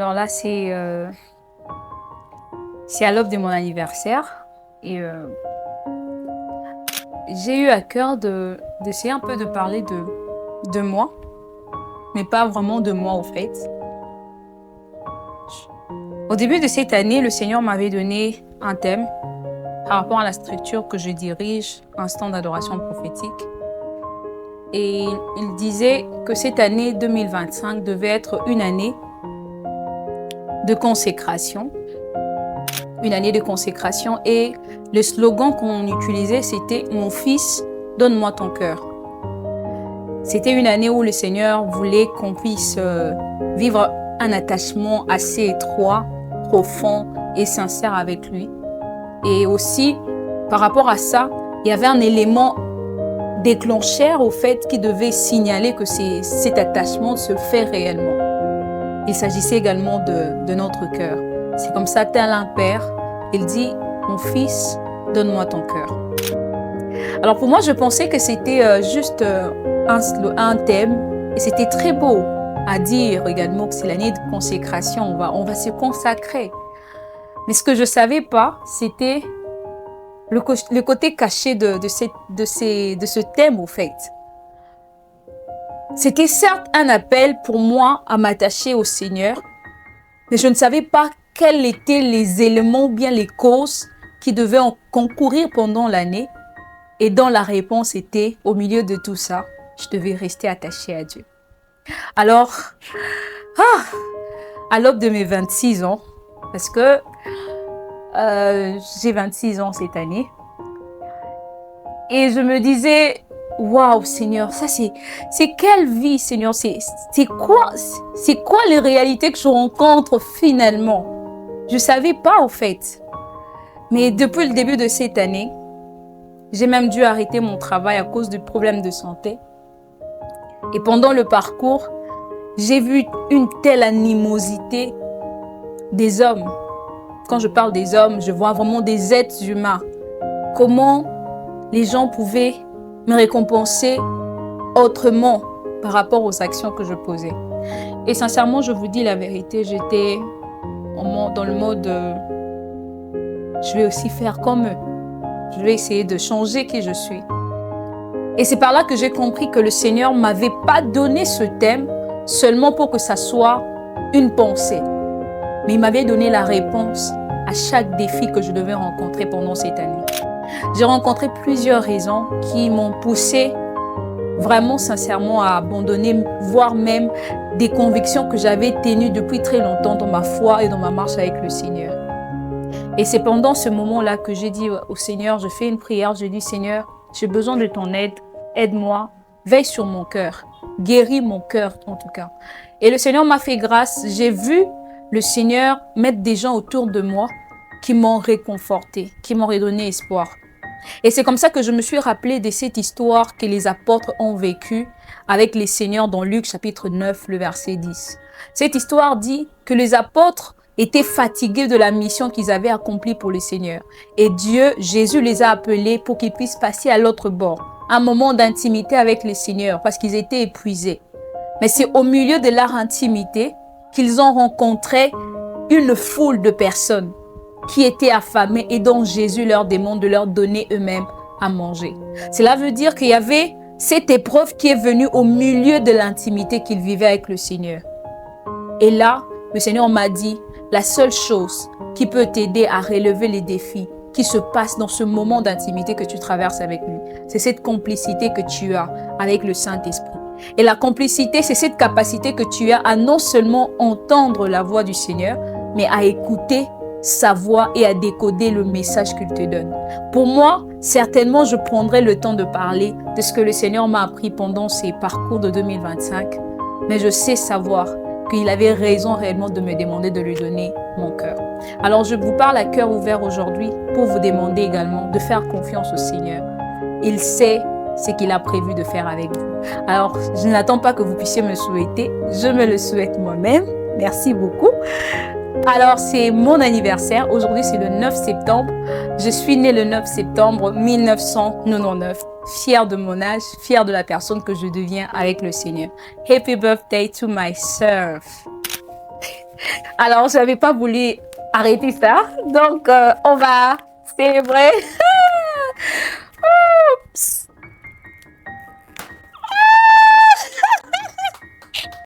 Alors là, c'est à l'aube de mon anniversaire et j'ai eu à cœur d'essayer un peu de parler de moi, mais pas vraiment de moi au fait. Au début de cette année, le Seigneur m'avait donné un thème par rapport à la structure que je dirige, Instant d'adoration prophétique. Et il disait que cette année 2025 devait être une année de consécration. Une année de consécration. Et le slogan qu'on utilisait, c'était « Mon fils, donne-moi ton cœur ». C'était une année où le Seigneur voulait qu'on puisse vivre un attachement assez étroit, profond et sincère avec lui. Et aussi, par rapport à ça, il y avait un élément déclencheur au fait qui devait signaler que cet attachement se fait réellement. Il s'agissait également de notre cœur. C'est comme ça, tel un père, il dit « Mon fils, donne-moi ton cœur ». Alors pour moi, je pensais que c'était juste un thème et c'était très beau à dire également que c'est l'année de consécration, on va se consacrer. Mais ce que je ne savais pas, c'était le côté caché de ce thème au fait. C'était certes un appel pour moi à m'attacher au Seigneur, mais je ne savais pas quels étaient les éléments ou bien les causes qui devaient en concourir pendant l'année. Et dans la réponse était, au milieu de tout ça, je devais rester attachée à Dieu. Alors, à l'aube de mes 26 ans, parce que j'ai 26 ans cette année, et je me disais, waouh Seigneur, ça c'est quelle vie Seigneur, c'est quoi les réalités que je rencontre finalement? Je ne savais pas au fait. Mais depuis le début de cette année, j'ai même dû arrêter mon travail à cause de problèmes de santé. Et pendant le parcours, j'ai vu une telle animosité des hommes. Quand je parle des hommes, je vois vraiment des êtres humains. Comment les gens pouvaient me récompenser autrement par rapport aux actions que je posais. Et sincèrement, je vous dis la vérité, j'étais dans le mode je vais aussi faire comme eux. Je vais essayer de changer qui je suis. Et c'est par là que j'ai compris que le Seigneur ne m'avait pas donné ce thème seulement pour que ça soit une pensée. Mais il m'avait donné la réponse à chaque défi que je devais rencontrer pendant cette année. J'ai rencontré plusieurs raisons qui m'ont poussé vraiment sincèrement à abandonner, voire même des convictions que j'avais tenues depuis très longtemps dans ma foi et dans ma marche avec le Seigneur. Et c'est pendant ce moment-là que j'ai dit au Seigneur, je fais une prière, je dis Seigneur, j'ai besoin de ton aide, aide-moi, veille sur mon cœur, guéris mon cœur en tout cas. Et le Seigneur m'a fait grâce, j'ai vu le Seigneur mettre des gens autour de moi qui m'ont réconforté, qui m'ont redonné espoir. Et c'est comme ça que je me suis rappelé de cette histoire que les apôtres ont vécue avec les seigneurs dans Luc chapitre 9, le verset 10. Cette histoire dit que les apôtres étaient fatigués de la mission qu'ils avaient accomplie pour le Seigneur. Et Dieu, Jésus les a appelés pour qu'ils puissent passer à l'autre bord, un moment d'intimité avec le Seigneur parce qu'ils étaient épuisés. Mais c'est au milieu de leur intimité qu'ils ont rencontré une foule de personnes qui étaient affamées et dont Jésus leur demande de leur donner eux-mêmes à manger. Cela veut dire qu'il y avait cette épreuve qui est venue au milieu de l'intimité qu'ils vivaient avec le Seigneur. Et là, le Seigneur m'a dit, la seule chose qui peut t'aider à relever les défis qui se passent dans ce moment d'intimité que tu traverses avec lui, c'est cette complicité que tu as avec le Saint-Esprit. Et la complicité, c'est cette capacité que tu as à non seulement entendre la voix du Seigneur, mais à écouter sa voix et à décoder le message qu'il te donne. Pour moi, certainement, je prendrai le temps de parler de ce que le Seigneur m'a appris pendant ces parcours de 2025, mais je sais savoir qu'il avait raison réellement de me demander de lui donner mon cœur. Alors, je vous parle à cœur ouvert aujourd'hui pour vous demander également de faire confiance au Seigneur. Il sait ce qu'il a prévu de faire avec vous. Alors, je n'attends pas que vous puissiez me souhaiter, je me le souhaite moi-même. Merci beaucoup. Alors, c'est mon anniversaire. Aujourd'hui, c'est le 9 septembre. Je suis née le 9 septembre 1999. Fière de mon âge, fière de la personne que je deviens avec le Seigneur. Happy birthday to myself. Alors, je n'avais pas voulu arrêter ça. Donc, on va célébrer.